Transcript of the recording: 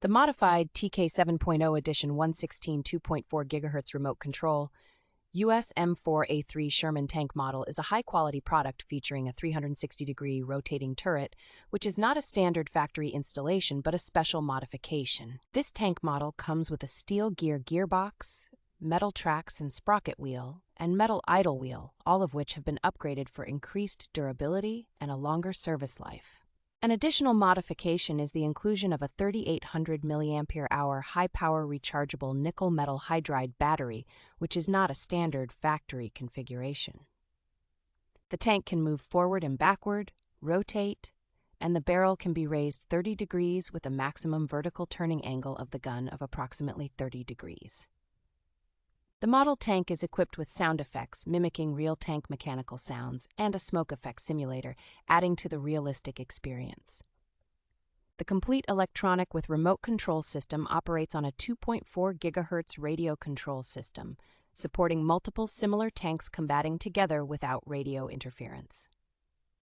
The Modified TK7.0 Edition 116 2.4 GHz remote control US M4A3 Sherman tank model is a high-quality product featuring a 360-degree rotating turret, which is not a standard factory installation but a special modification. This tank model comes with a steel gearbox, metal tracks and sprocket wheel, and metal idle wheel, all of which have been upgraded for increased durability and a longer service life. An additional modification is the inclusion of a 3,800 mAh high-power rechargeable nickel-metal hydride battery, which is not a standard factory configuration. The tank can move forward and backward, rotate, and the barrel can be raised 30 degrees with a maximum vertical turning angle of the gun of approximately 30 degrees. The model tank is equipped with sound effects, mimicking real tank mechanical sounds, and a smoke effect simulator, adding to the realistic experience. The complete electronic with remote control system operates on a 2.4 GHz radio control system, supporting multiple similar tanks combating together without radio interference.